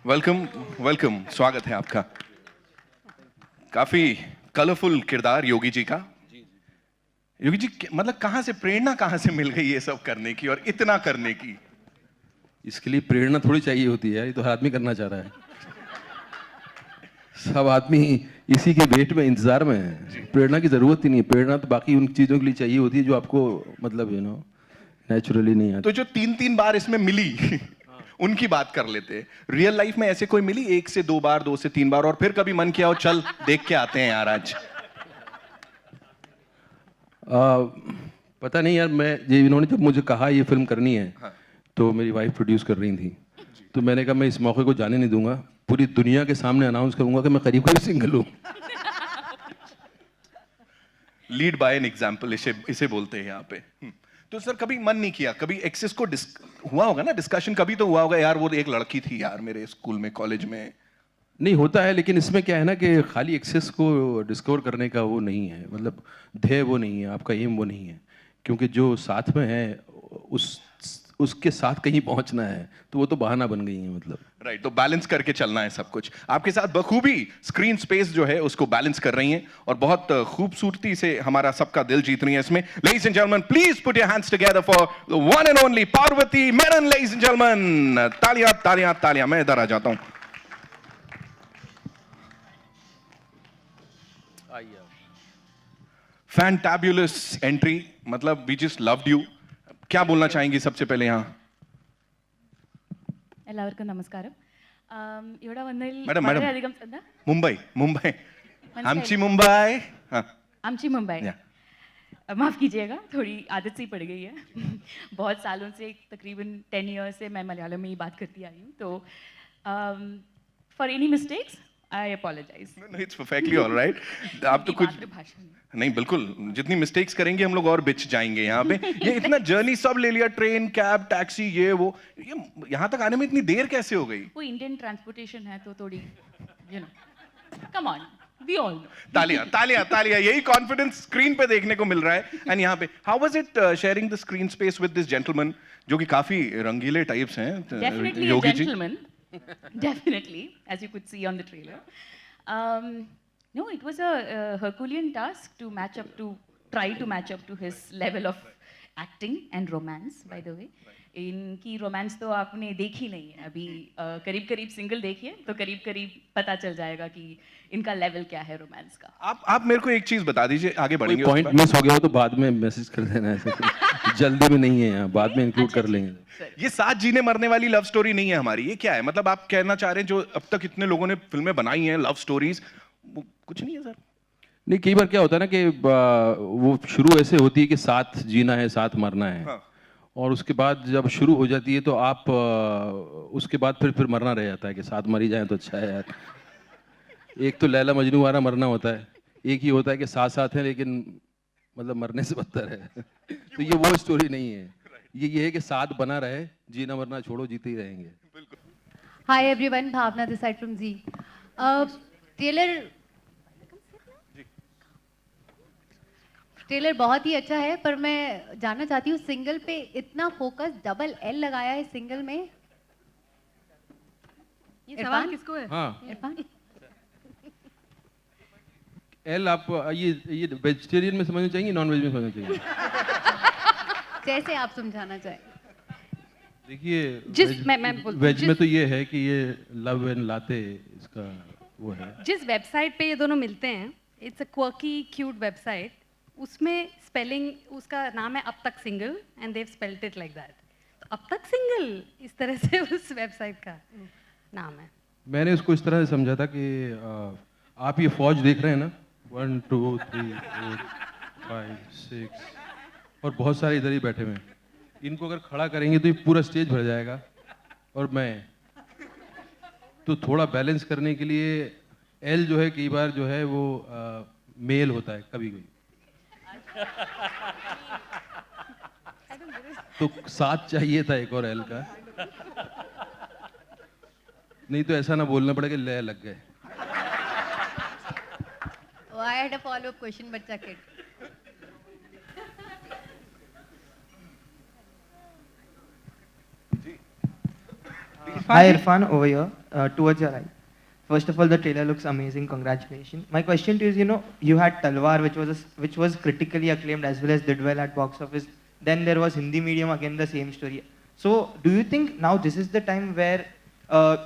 Welcome welcome, स्वागत है आपका। काफी कलरफुल किरदार योगी जी का। योगी जी मतलब कहां से प्रेरणा कहां से मिल गई ये सब करने की और इतना करने की? इसके लिए प्रेरणा थोड़ी चाहिए होती है, ये तो हर आदमी करना चाह रहा है। सब आदमी इसी के वेट में इंतजार में है। प्रेरणा की जरूरत ही नहीं है। प्रेरणा तो बाकी उन चीजों के लिए चाहिए होती है जो आपको मतलब नेचुरली नहीं आती। तो जो तीन तीन बार इसमें मिली उनकी बात कर लेते हैं। रियल लाइफ में ऐसे कोई मिली? एक से दो बार, दो से तीन बार, और फिर कभी मन किया हो चल देख के आते हैं यार आज? पता नहीं यार, मैं ये इन्होंने जब मुझे कहा ये फिल्म करनी है, हाँ। तो मेरी वाइफ प्रोड्यूस कर रही थी, तो मैंने कहा मैं इस मौके को जाने नहीं दूंगा, पूरी दुनिया के सामने अनाउंस करूंगा कि मैं करीब करीब सिंगल हूँ। लीड बाय एन एग्जाम्पल इसे बोलते हैं यहाँ पे। तो सर कभी मन नहीं किया, कभी एक्सेस को हुआ होगा ना डिस्कशन, कभी तो हुआ होगा यार वो एक लड़की थी यार मेरे स्कूल में, कॉलेज में? नहीं होता है, लेकिन इसमें क्या है ना कि खाली एक्सेस को डिस्कवर करने का वो नहीं है, मतलब ध्येय वो नहीं है, आपका एम वो नहीं है, क्योंकि जो साथ में है उसके साथ कहीं पहुंचना है, तो वो तो बहाना बन गई है मतलब। राइट, तो बैलेंस करके चलना है सब कुछ। आपके साथ बखूबी स्क्रीन स्पेस जो है उसको बैलेंस कर रही हैं और बहुत खूबसूरती से हमारा सबका दिल जीत रही है इसमें। Ladies and gentleman, please put your hands together for the one and only Parvati Menon. Ladies and gentleman, तालियां तालियां तालियां। मैं इधर आ जाता हूं। फैंटाबुलस एंट्री, मतलब वी जस्ट लव्ड यू। क्या बोलना चाहेंगी सबसे पहले यहाँ? എല്ലാവർക്കും നമസ്കാരം. ഇവിടെ വന്നതിൽ मैडम मैडम വളരെയധികം എന്താ मुंबई मुंबई മനസ്സിലായില്ല. आमची मुंबई। हाँ आमची मुंबई. या माफ़ कीजिएगा, थोड़ी आदत सी पड़ गई है। बहुत सालों से, तकरीबन 10 ईयर्स से मैं मलयालम में ही बात करती आई हूँ, तो for any mistakes I apologize. It's perfectly alright. आप तो कुछ मातृभाषा में नहीं, बिल्कुल जितनी मिस्टेक्स करेंगे हम लोग और बिच जाएंगे यहाँ पे। ये इतना जर्नी सब ले लिया, ट्रेन, कैब, टैक्सी, ये वो, ये यहाँ तक आने में इतनी देर कैसे हो गई? वो इंडियन ट्रांसपोर्टेशन है तो थोड़ी come on, we all know. तालियां तालियां तालियां, यही कॉन्फिडेंस स्क्रीन पे देखने को मिल रहा है। एंड यहाँ पे how was it sharing the screen space with this gentleman, जो कि काफी रंगीले टाइप्स हैं? Definitely a Yogi ji. gentleman. Definitely, as you could see on the trailer. No, it was a Herculean task to try to match up to his level of acting and romance, by the way. इनकी romance तो आपने देखी नहीं है अभी, करीब करीब single देखिए तो करीब करीब पता चल जाएगा कि इनका लेवल क्या है रोमांस का। आप मेरे को एक चीज बता दीजिए, आगे कोई बढ़ेंगे। पॉइंट मिस हो गया हो तो बाद में मैसेज कर देना, ऐसे जल्दी में नहीं है, यहाँ बाद में इंक्लूड कर लेंगे। ये साथ जीने मरने वाली लव स्टोरी नहीं है हमारी, ये क्या है? मतलब आप कहना चाह रहे हैं जो अब तक इतने लोगों ने फिल्में बनाई हैं लव स्टोरीज, वो कुछ नहीं है सर? नहीं, कई बार क्या होता है ना कि वो शुरू ऐसे होती है कि साथ जीना है, साथ मरना है। हाँ। और उसके बाद जब शुरू हो जाती है तो आप उसके बाद फिर मरना रह जाता है कि साथ मरी जाए तो अच्छा है यार। एक तो लैला मजनू वाला मरना होता है, एक ही होता है कि साथ साथ है लेकिन मतलब मरने से बदतर है। तो ये वो स्टोरी नहीं है, ये है कि साथ बना रहे, जीना मरना छोड़ो, जीते ही रहेंगे। Hi everyone, Bhavna this side from Zee. Trailer बहुत ही अच्छा है, पर मैं जानना चाहती हूँ सिंगल पे इतना फोकस डबल एल लगाया है सिंगल में। ये इरफान? सवाल किसको है? हाँ, इरफान, एल आप ये वेजिटेरियन में समझना चाहिए, नॉन वेज में समझना चाहिए? जैसे आप समझाना चाहें। देखिए, मैं बोलती हूँ, वेज में तो ये है कि ये लव एंड लाते, इसका वो है। जिस वेबसाइट पे ये दोनों मिलते हैं, it's a quirky cute website, उसमें स्पेलिंग उसका नाम है अब तक single and Dev spelled it like that. तो अब तक सिंगल इस तरह से उस वेबसाइट का नाम है। मैंने उसको इस तरह से समझा था कि आप ये फौज देख रहे हैं ना, 1 2 3 4 5 6, और बहुत सारे इधर ही बैठे हुए हैं, इनको अगर खड़ा करेंगे तो ये पूरा स्टेज भर जाएगा। और मैं तो थोड़ा बैलेंस करने के लिए एल जो है कई बार जो है वो मेल होता है कभी कभी, तो साथ चाहिए था एक और एल का, नहीं तो ऐसा ना बोलना पड़ेगा ले लग गए। I had a follow up question but check it. Hi Irfan, over here, towards your right. First of all, the trailer looks amazing. Congratulations. My question to you is, you had Talwar, which was critically acclaimed as well as did well at box office. Then there was Hindi medium, again the same story. So, do you think now this is the time where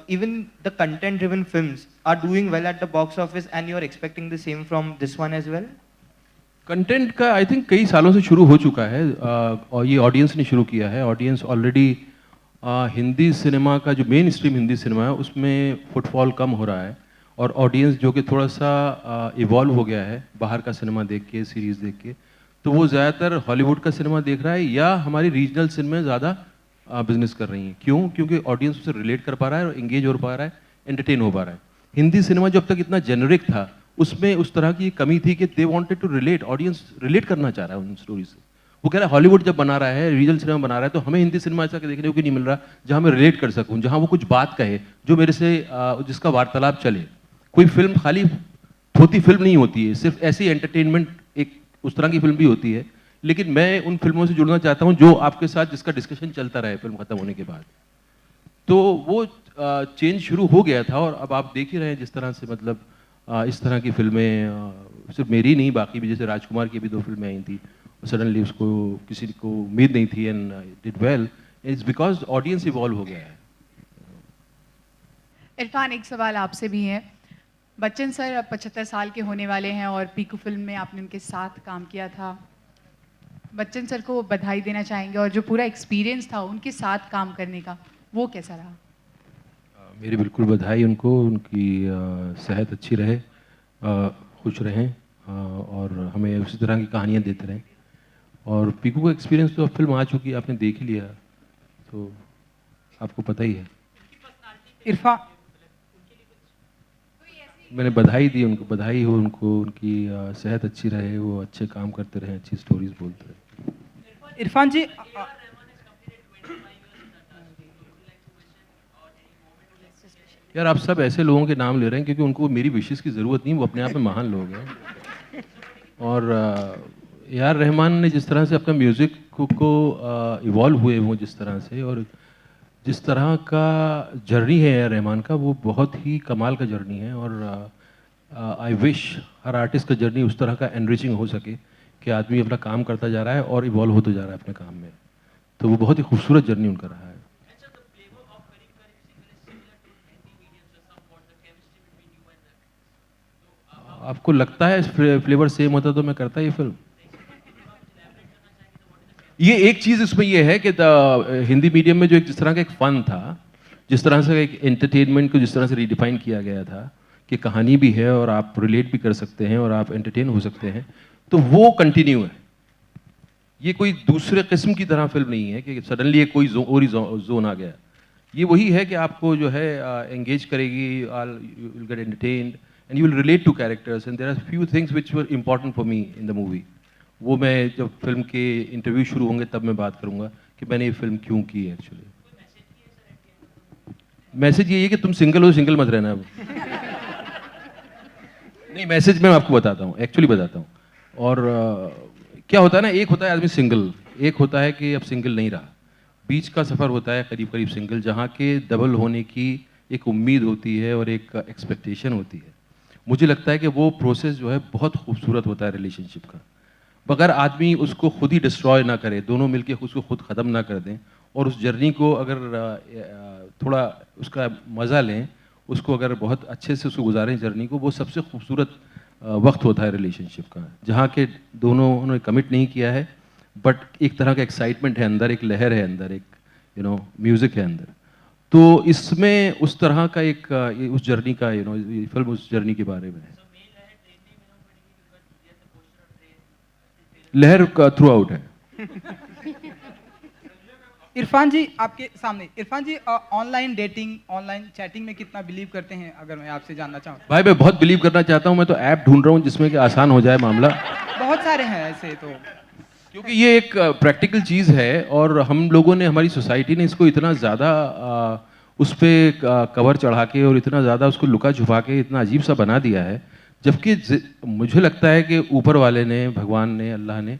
even the content-driven films are doing well at the box office, and you're expecting the same from this one as well? Content का I think कई सालों से शुरू हो चुका है और ये ऑडियंस ने शुरू किया है. ऑडियंस ऑलरेडी हिंदी सिनेमा का जो मेन स्ट्रीम हिंदी सिनेमा है उसमें फुटफॉल कम हो रहा है और ऑडियंस जो कि थोड़ा सा इवॉल्व हो गया है बाहर का सिनेमा देख के, सीरीज़ देख के, तो वो ज़्यादातर हॉलीवुड का सिनेमा देख रहा है या हमारी रीजनल सिनेमा ज़्यादा बिजनेस कर रही हैं. क्यों? क्योंकि ऑडियंस उससे रिलेट कर पा रहा है और इंगेज हो पा रहा है, एंटरटेन हो पा रहा है. हिंदी सिनेमा जो अब तक इतना जेनरिक था उसमें उस तरह की कमी थी कि they wanted to relate. Audience relate करना चाह रहा है उन स्टोरी से. वो कह रहा है हॉलीवुड जब बना रहा है, रीजनल सिनेमा बना रहा है, तो हमें हिंदी सिनेमा ऐसा देखने को नहीं मिल रहा जहाँ मैं रिलेट कर सकूँ, जहाँ वो कुछ बात कहे जो मेरे से जिसका वार्तालाप चले. कोई फिल्म खाली थोती फिल्म नहीं होती है, सिर्फ ऐसी एंटरटेनमेंट एक उस तरह की फिल्म भी होती है. लेकिन मैं उन फिल्मों से जुड़ना चाहता हूँ जो आपके साथ जिसका डिस्कशन चलता रहे फिल्म खत्म होने के बाद. तो वो चेंज शुरू हो गया था और अब आप देख ही रहे हैं जिस तरह से मतलब इस तरह की फिल्में सिर्फ मेरी नहीं बाकी भी, जैसे राजकुमार की भी 2 फिल्में आई थी सडनली उसको किसी को उम्मीद नहीं थी and did well. It's because audience evolve हो गया है. इरफान, एक सवाल आपसे भी है. बच्चन सर अब 75 साल के होने वाले हैं और पीकू फिल्म में आपने उनके साथ काम किया था. बच्चन सर को बधाई देना चाहेंगे और जो पूरा एक्सपीरियंस था उनके साथ काम करने का वो कैसा रहा? मेरी बिल्कुल बधाई उनको. उनकी सेहत अच्छी रहे, खुश रहें और हमें उसी तरह की कहानियाँ देते रहें. और पीकू का एक्सपीरियंस तो अब फिल्म आ चुकी है, आपने देख ही लिया तो आपको पता ही है. इरफान, मैंने बधाई दी उनको. बधाई हो उनको, उनकी सेहत अच्छी रहे, वो अच्छे काम करते रहें, अच्छी स्टोरीज बोलते रहें. इरफान जी, यार आप सब ऐसे लोगों के नाम ले रहे हैं क्योंकि उनको मेरी विशेष की ज़रूरत नहीं, वो अपने आप में महान लोग हैं. और यार रहमान ने जिस तरह से अपना म्यूज़िक को इवॉल्व हुए वो जिस तरह से, और जिस तरह का जर्नी है यार रहमान का, वो बहुत ही कमाल का जर्नी है. और आई विश हर आर्टिस्ट का जर्नी उस तरह का एनरिचिंग हो सके कि आदमी अपना काम करता जा रहा है और इवॉल्व होता जा रहा है अपने काम में. तो वो बहुत ही खूबसूरत जर्नी उनका रहा है. आपको लगता है फ्लेवर सेम होता तो मैं करता ये फिल्म? ये एक चीज़ इसमें ये है कि हिंदी मीडियम में जो एक जिस तरह का एक फन था, जिस तरह से एक एंटरटेनमेंट को जिस तरह से रिडिफाइन किया गया था कि कहानी भी है और आप रिलेट भी कर सकते हैं और आप एंटरटेन हो सकते हैं, तो वो कंटिन्यू है. ये कोई दूसरे किस्म की तरह फिल्म नहीं है कि सडनली एक कोई और ही जोन आ गया. ये वही है कि आपको जो है एंगेज करेगी, you will get entertained and you will relate to characters, and there are few things which were important for me in the movie. वो मैं जब फिल्म के इंटरव्यू शुरू होंगे तब मैं बात करूँगा कि मैंने ये फिल्म क्यों की है. एक्चुअली मैसेज ये है कि तुम सिंगल हो, सिंगल मत रहना अब. नहीं, मैसेज मैं आपको बताता हूँ, एक्चुअली बताता हूँ. और क्या होता है ना, एक होता है आदमी सिंगल, एक होता है कि अब सिंगल नहीं रहा. बीच का सफ़र होता है करीब करीब सिंगल, जहाँ के डबल होने की एक उम्मीद होती है और एक एक्सपेक्टेशन होती है. मुझे लगता है कि वो प्रोसेस जो है बहुत खूबसूरत होता है रिलेशनशिप का. अगर आदमी उसको खुद ही डिस्ट्रॉय ना करे, दोनों मिलके उसको खुद ख़त्म ना कर दें और उस जर्नी को अगर थोड़ा उसका मज़ा लें, उसको अगर बहुत अच्छे से उसको गुजारें जर्नी को, वो सबसे खूबसूरत वक्त होता है रिलेशनशिप का, जहाँ के दोनों उन्होंने कमिट नहीं किया है बट एक तरह का एक्साइटमेंट है अंदर, एक लहर है अंदर, एक म्यूज़िक है अंदर. तो इसमें उस तरह का एक उस जर्नी का ये फिल्म उस जर्नी के बारे में है. लहर का थ्रू आउट है. इरफान जी, आपके सामने. इरफान जी, ऑनलाइन डेटिंग, ऑनलाइन चैटिंग में कितना बिलीव करते हैं, अगर मैं आपसे जानना चाहूँ? भाई मैं बहुत बिलीव करना चाहता हूँ. मैं तो ऐप ढूंढ रहा हूँ जिसमें कि आसान हो जाए मामला. बहुत सारे हैं ऐसे तो, क्योंकि ये एक प्रैक्टिकल चीज़ है और हम लोगों ने, हमारी सोसाइटी ने इसको इतना ज़्यादा उस पर कवर चढ़ा के और इतना ज़्यादा उसको लुका छुपा के इतना अजीब सा बना दिया है, जबकि मुझे लगता है कि ऊपर वाले ने, भगवान ने, अल्लाह ने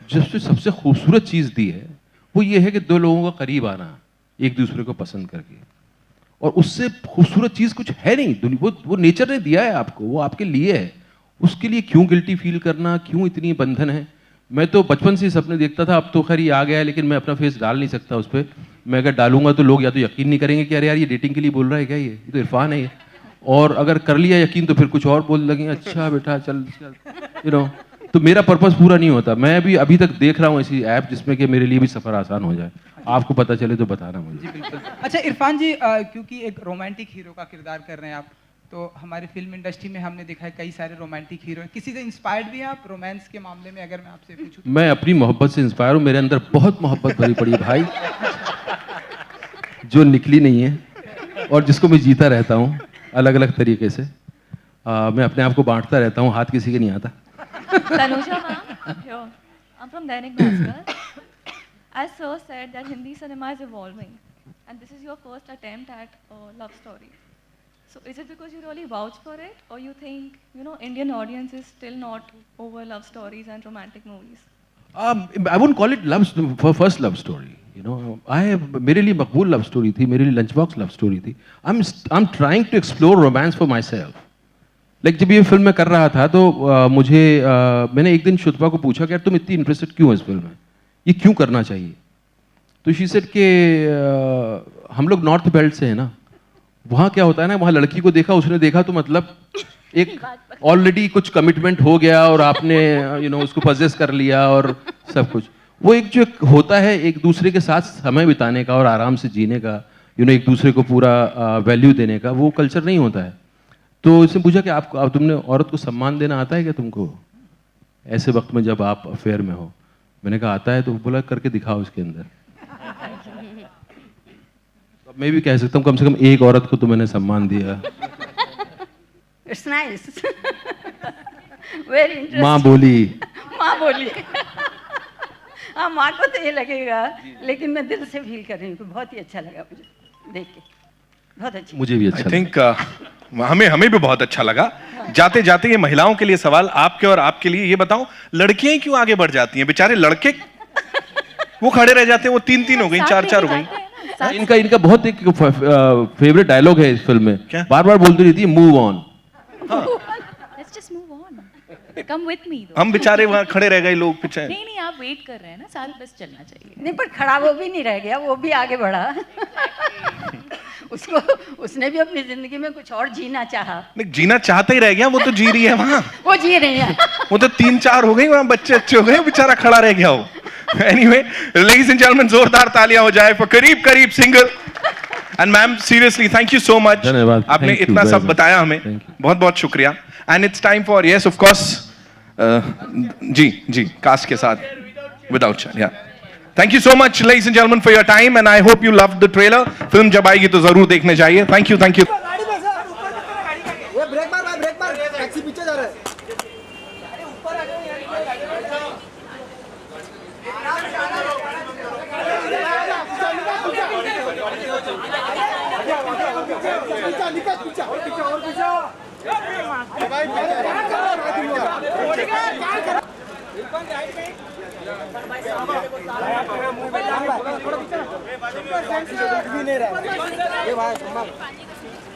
जिससे सबसे खूबसूरत चीज़ दी है वो ये है कि दो लोगों का करीब आना एक दूसरे को पसंद करके. और उससे खूबसूरत चीज़ कुछ है नहीं। वो नेचर ने दिया है आपको, वो आपके लिए है, उसके लिए क्यों गिल्टी फील करना, क्यों इतनी बंधन है। मैं तो बचपन से ही सपने देखता था, अब तो खैर ये आ गया है, लेकिन मैं अपना फेस डाल नहीं सकता उस पर। मैं अगर डालूंगा तो लोग या तो यकीन नहीं करेंगे कि अरे यार ये डेटिंग के लिए बोल रहा है क्या, ये तो इरफान है ये, और अगर कर लिया यकीन तो फिर कुछ और बोल लगेंगे, अच्छा बेटा चल यू नो। तो मेरा पर्पस पूरा नहीं होता। मैं भी अभी तक देख रहा हूँ ऐसी ऐप जिसमें कि मेरे लिए भी सफ़र आसान हो जाए। आपको पता चले तो बताना मुझे। जी बिल्कुल। अच्छा इरफान जी, क्योंकि एक रोमांटिक हीरो का किरदार कर रहे हैं आप, तो हमारी फिल्म इंडस्ट्री में हमने देखा है कई सारे रोमांटिक हीरो हैं। किसी से इंस्पायर्ड भी हैं आप रोमांस के मामले में, अगर मैं आपसे पूछूं तो? मैं अपनी मोहब्बत से इंस्पायर हूँ। मेरे अंदर बहुत मोहब्बत भरी पड़ी है भाई, जो निकली नहीं है और जिसको मैं जीता रहता हूँ अलग अलग तरीके से। मैं अपने आप को बांटता रहता हूँ, हाथ किसी के नहीं आता। Tanuja ma'am, here. I'm from Dainik Bhaskar. As sir said that Hindi cinema is evolving and this is your first attempt at a love story. So is it because you really vouch for it or you think, you know, Indian audience is still not over love stories and romantic movies? I wouldn't call it first love story. You know, मेरे लिए मकबूल love story थी, मेरे लिए lunch box love story थी। I'm trying to explore romance for myself. जब ये film मैं कर रहा था तो मैंने एक दिन शुतपा को पूछा कि यार तुम इतनी इंटरेस्टेड क्यों हो इस फिल्म में, ये क्यों करना चाहिए। तो शी सेड कि हम लोग नॉर्थ बेल्ट से हैं ना, वहाँ क्या होता है ना, वहाँ लड़की को देखा, उसने देखा तो मतलब एक ऑलरेडी कुछ कमिटमेंट हो गया और आपने उसको पजेस कर लिया और सब कुछ। वो एक जो होता है एक दूसरे के साथ समय बिताने का और आराम से जीने का, एक दूसरे को पूरा वैल्यू देने का, वो कल्चर नहीं होता है। तो इसने पूछा कि आप तुमने औरत को सम्मान देना आता है क्या तुमको ऐसे वक्त में जब आप अफेयर में हो। मैंने कहा आता है। तो बोला करके दिखाओ इसके अंदर। तो मैं भी कह सकता हूँ कम से कम एक औरत को तो मैंने सम्मान दिया। It's nice, very interesting. माँ बोली। माँ बोली। हाँ, माँ को तो ये लगेगा, लेकिन मैं दिल से फील कर रही हूँ। बहुत ही अच्छा लगा मुझे देख के, बहुत अच्छा। मुझे भी अच्छा। आई थिंक हमें भी बहुत अच्छा लगा। जाते जाते ये महिलाओं के लिए सवाल आपके और आपके लिए, ये बताओ लड़कियां ही क्यों आगे बढ़ जाती हैं, बेचारे लड़के वो खड़े रह जाते हैं, वो 3-3 हो गई, 4-4 हो गई। इनका बहुत एक फेवरेट डायलॉग है इस फिल्म में, बार बार बोलती रहती है move on. Let's just move on. Come with me though. हम बेचारे वहां खड़े रह गए, लोग पीछे। नहीं आप वेट कर रहे हैं ना, साथ बस चलना चाहिए। नहीं, पर खड़ा वो भी नहीं रह गया, वो भी आगे बढ़ा। उसने भी अपनी जिंदगी में कुछ और जीना चाहा। नहीं, जीना चाहता ही रह गया, वो तो जी रही है वहां। वो जी रही है। वो तो 3-4 हो गई, वहां बच्चे अच्छे हो गए, बेचारा खड़ा रह गया हो। एनीवे, लेडीज एंड जेंटलमैन, जोरदार तालियां हो जाए फॉर करीब single. And ma'am seriously thank you so much, धन्यवाद। आपने इतना सब बताया हमें, बहुत बहुत शुक्रिया। And it's time for yes of course ji cast के साथ विदाउट चार्ज। या thank you so much ladies and gentleman for your time and I hope you loved the trailer. Film जब आएगी तो जरूर देखने जाइए। Thank you. ब्रेक मार, टैक्सी पीछे जा रहा है।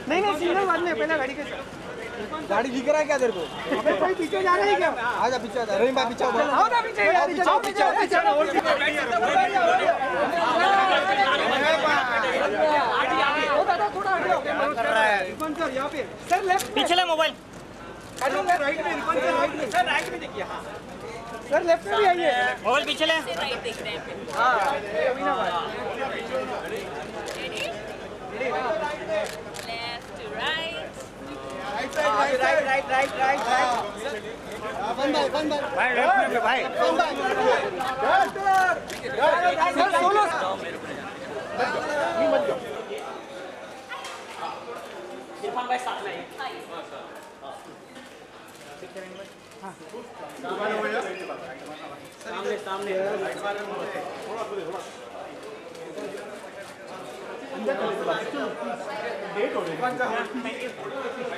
नहीं सिग्नल बाद में, पहले गाड़ी दिख रहा है क्या तेरे को? कोई पीछे जा रहा है क्या? आजा पीछे, आजा रहीम भाई पीछे आओ ना, पीछे सर लेफ्ट पिछले मोबाइल राइट में, सर राइट में देखिए। हाँ सर लेफ्ट में भी आइए, मोबाइल पीछे ले। सामने